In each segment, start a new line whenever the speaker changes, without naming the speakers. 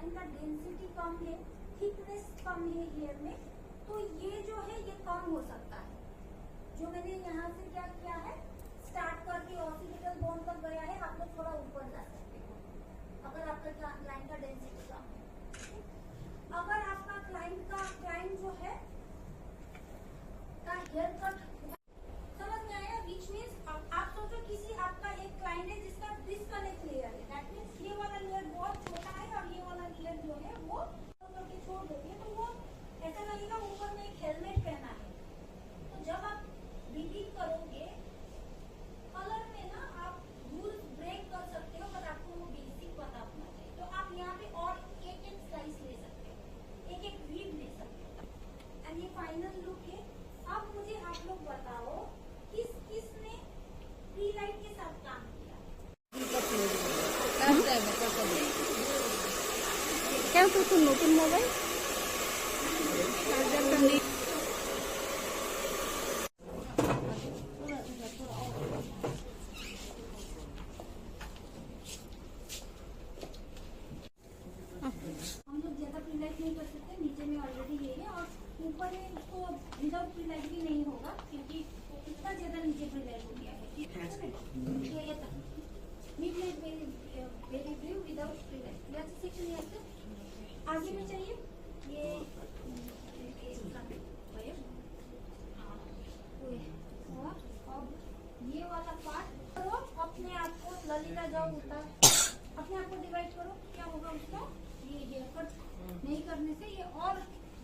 Line का density कम है, thickness कम है हेयर में, तो ये जो है ये कम हो सकता है। जो मैंने यहाँ से क्या किया है, स्टार्ट करके ऑसिपिटल बोन तक गया है, आप लोग थोड़ा ऊपर जा सकते हो अगर आपका लाइन का डेंसिटी कम है। अगर आपका क्लाइंट जो है का हेयर कट समझ में आया, विच मीन्स आप सोचो किसी आपका एक क्लाइंट है जिसका डिस्कनेक्ट लेयर है, दैट मीन्स ये वाला लेयर बहुत छोटा है और ये वाला लेयर जो है वो करके छोड़ दोगे तो वो ऐसा लगेगा ऊपर में एक हेलमेट पहना है। तो जब आप रिपीट करोगे कलर में ना आप रूल ब्रेक कर सकते हो, बट आपको वो बेसिक पता होना चाहिए। तो आप यहाँ पे और एक स्लाइस ले सकते हो, एक रीड ले सकते हो। एंड ये फाइनल लुक है। अब मुझे आप लोग बताओ किसने फ्री लाइट के साथ काम किया?
क्या तो नতুन मोबाइल चार्जरটা নেই।
हम लोग ज्यादा फ्री लाइट नहीं कर सकते, नीचे में ऑलरेडी ये है और ऊपर में उसको विदाउट फ्री लाइट भी नहीं होगा क्योंकि इतना ज्यादा नीचे फ्री लाइट हो गया है। ये तक midnight very blue without free light या सेक्शन है। आगे में चाहिए ये अब ये वाला पार्ट करो, अपने आप को ललिता जाओ उतार, अपने आप को डिवाइड करो, क्या होगा उसको ये हेयर कट नहीं करने से ये और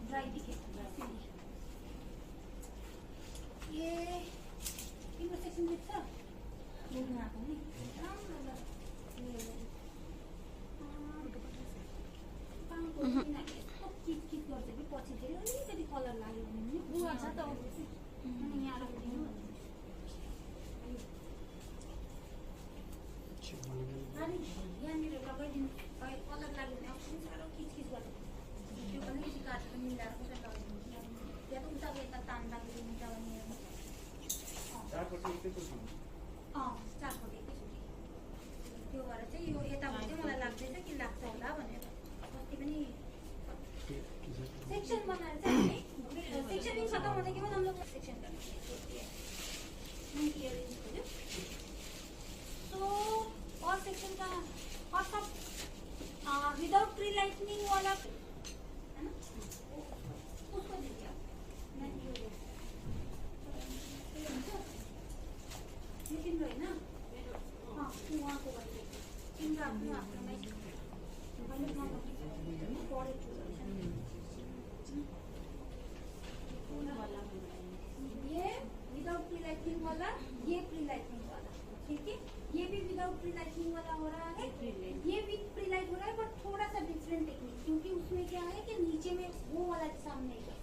ड्राई दिखेगा। ये सेक्शन दिखता ये ना नहीं किस गर्छ कि पछि चाहिँ अलिकति कलर लाग्यो भने बुवा छ त अनि यहाँ राख्दिनु अनि यहाँनिर लगाइदिनु कलर लाग्यो भने अब साह्रो खिचखिच गर्छ त्यो अलिकति काटेर मिलाएर कसरी लगाइदिनु या त उता यता तान्दा हुन्छ भने चारपट्टि एकैचोटि त्यो भएर चाहिँ यो यताबाट चाहिँ मलाई लाग्दैछ कि लाग्छ होला भनेर अस्ति पनि सेक्शन बनाएर चाहिँ सेक्शनिंग खत्म होने के बाद हम लोग सेक्शन करना तो और सेक्शन का और सब विदाउट प्री लाइटनिंग वाला है ना, उसको देखिए लेकिन रही ना हाँ वहाँ को बताइए इनका अपना ये विदाउट प्री लाइटनिंग वाला, ये प्री लाइटनिंग वाला, ठीक है। ये भी विदाउट प्री लाइटनिंग वाला हो रहा है, ये विद प्री लाइट हो रहा है, बट थोड़ा सा डिफरेंट टेक्निक क्योंकि उसमें क्या है कि नीचे में वो वाला सामने है।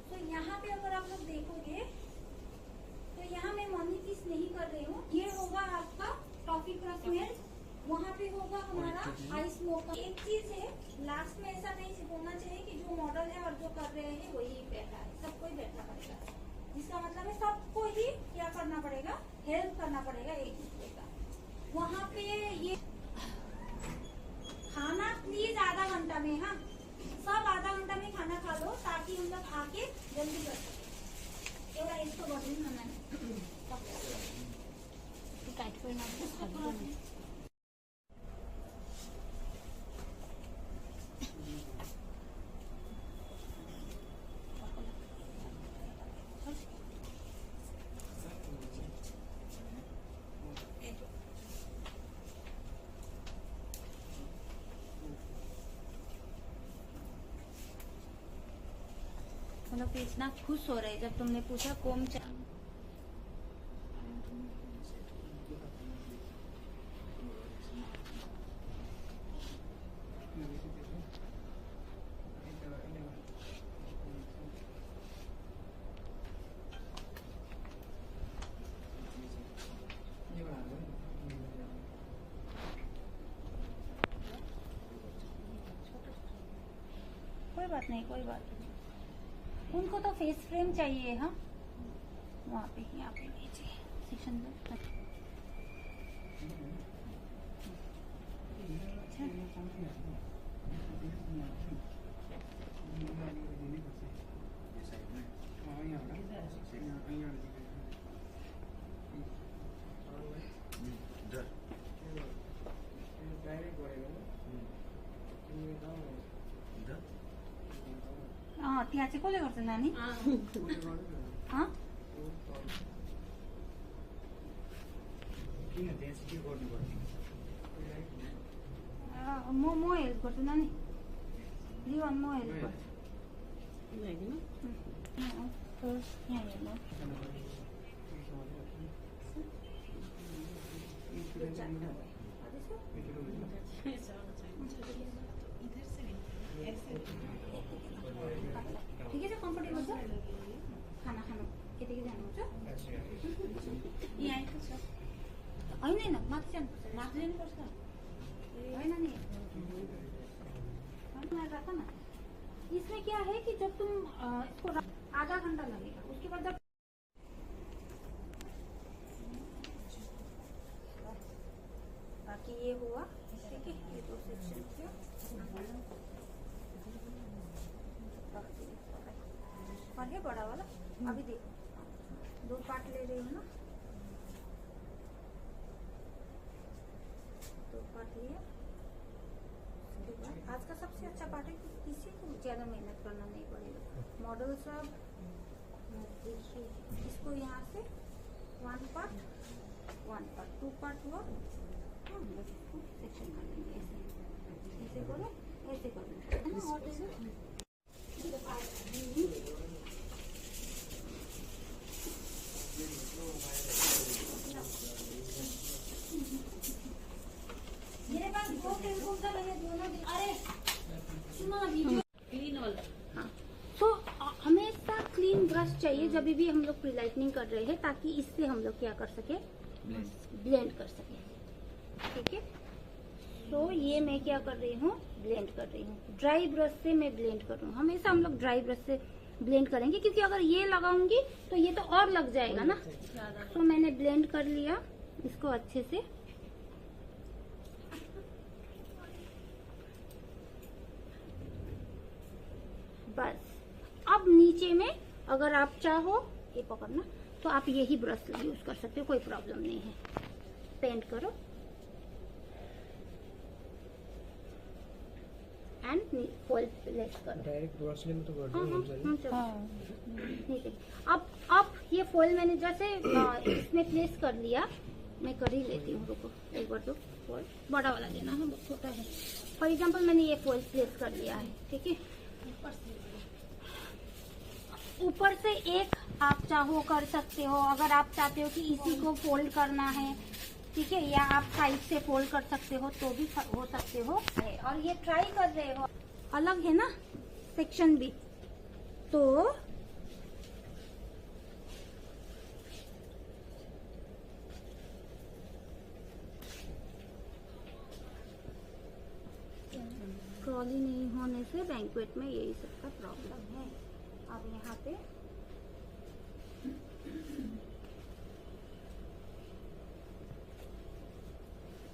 तो यहाँ पे अगर आप लोग देखोगे तो यहाँ मैं मनी पीस नहीं कर रही हूँ, ये होगा आपका टॉफी क्रश मेल्ट, वहाँ पे होगा हमारा आइस स्मोक। एक चीज है लास्ट में ऐसा नहीं होना चाहिए कि जो मॉडल है और जो कर रहे हैं वही बैठा है, सबको ही बैठना पड़ेगा, जिसका मतलब है सबको ही क्या करना पड़ेगा, हेल्प करना पड़ेगा एक दूसरे का। वहाँ पे ये खाना प्लीज आधा घंटा में, हाँ सब आधा घंटा में खाना खा लो ताकि हम लोग आके जल्दी कर सके। इसको बदल
मतलब इतना खुश हो रहे जब तुमने पूछा कोम कोई बात नहीं, कोई बात नहीं। उनको तो फेस फ्रेम चाहिए, हाँ वहाँ पे यहाँ पे नीचे सेक्शन में अच्छा त्यहाँ चाहिँ कसले गर्छ नानी हाँ? म हेल्प गर्छु नानी जीवन म हेल्प गर्छु यहाँ हेर्नु ठिकै छ कम्फर्टेबल छ खाना खानु यतिकै जानुहुन्छ होइन होइन माथि जानुपर्छ माथि जानुपर्छ होइन नि राख न इसमें क्या है कि जब तुम इसको आधा घंटा लगेगा उसके बाद जब बाकी ये हुआ ठीक है ये दो सेक्शन किया और है बड़ा वाला अभी देखो 2 पार्ट ले रही हूँ ना 2 पार्ट लिया आज का सबसे अच्छा पार्ट है कि किसी को ज्यादा मेहनत करना नहीं पड़ेगा मॉडल सब देखिए इसको यहाँ से 1 पार्ट 2 पार्ट हुआ सेक्शन कर लेंगे ऐसे करो ऐसे कर लेंगे मेरे पास 2 टेलीफोन का मैंने दोनों अरे सुनो अभी क्लीन वाला हाँ तो हमेशा क्लीन ब्रश चाहिए जब भी हम लोग प्रीलाइटनिंग कर रहे हैं ताकि इससे हम लोग क्या कर सके ब्लेंड कर सके ठीक है तो ये मैं क्या कर रही हूँ ब्लेंड कर रही हूँ ड्राई ब्रश से मैं ब्लेंड कर रही हूँ हमेशा हम लोग ड्राई ब्रश से ब्लेंड करेंगे क्योंकि अगर ये लगाऊंगी तो ये तो और लग जाएगा ना तो मैंने ब्लेंड कर लिया इसको अच्छे से बस अब नीचे में अगर आप चाहो ये पकड़ना तो आप यही ब्रश यूज कर सकते हो कोई प्रॉब्लम नहीं है पेंट करो एंड फॉल प्लेस करो
डायरेक्ट ब्रश में तो कर
ठीक है अब ये फॉल मैंने जैसे इसमें प्लेस कर लिया मैं कर ही लेती हूँ रुको एक बार तो फॉल बड़ा वाला लेना है बहुत छोटा है फॉर एग्जांपल मैंने ये फॉल प्लेस कर लिया है ठीक है ऊपर से एक आप चाहो कर सकते हो अगर आप चाहते हो कि इसी को फोल्ड करना है ठीक है या आप साइड से फोल्ड कर सकते हो तो भी हो सकते हो और ये ट्राई कर रहे हो अलग है ना सेक्शन भी तो ट्रॉली नहीं होने से बैंक्वेट में यही सबका प्रॉब्लम है अब यहाँ पे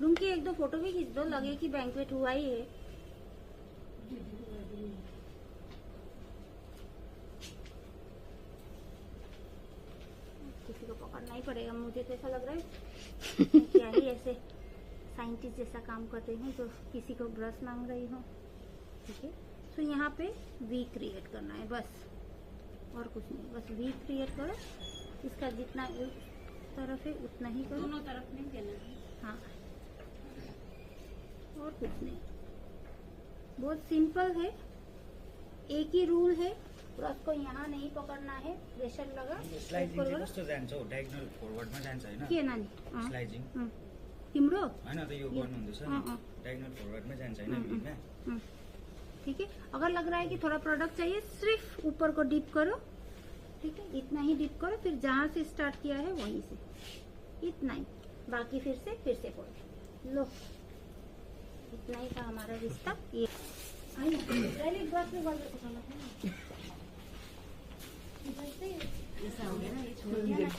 रूम की 1-2 फोटो भी खींच दो लगे कि बैंक्वेट हुआ ही है किसी को पकड़ना ही पड़ेगा मुझे तो ऐसा लग रहा है क्या ही ऐसे साइंटिस्ट जैसा काम कर रही हूँ तो किसी को ब्रश मांग रही हूँ ठीक है तो यहाँ पे वी क्रिएट करना है बस और कुछ नहीं बस वी क्रिएट करो इसका जितना एक तरफ है उतना ही करो दोनों तरफ नहीं देना हाँ और कुछ नहीं बहुत सिंपल है एक ही रूल है ब्रश को यहाँ नहीं पकड़ना है प्रेशर लगा
स्लाइजिङ चाहिँ कस्तो जान्छ हो डायगोनल फरवर्डमा जान्छ हैन
के नानी
स्लाइजिङ
तिम्रो
हैन त यो गर्नु हुँदैछ नि डायगोनल फरवर्डमा जान्छ हैन भिडमा
ठीक है अगर लग रहा है कि थोड़ा प्रोडक्ट चाहिए सिर्फ ऊपर को डिप करो ठीक है इतना ही डिप करो फिर जहाँ से स्टार्ट किया है वहीं से इतना ही बाकी फिर से फोल्ड लो इतना ही था हमारा रिश्ता ये पहले ब्रश में ऐसा हो गया ना ये छोड़ दिया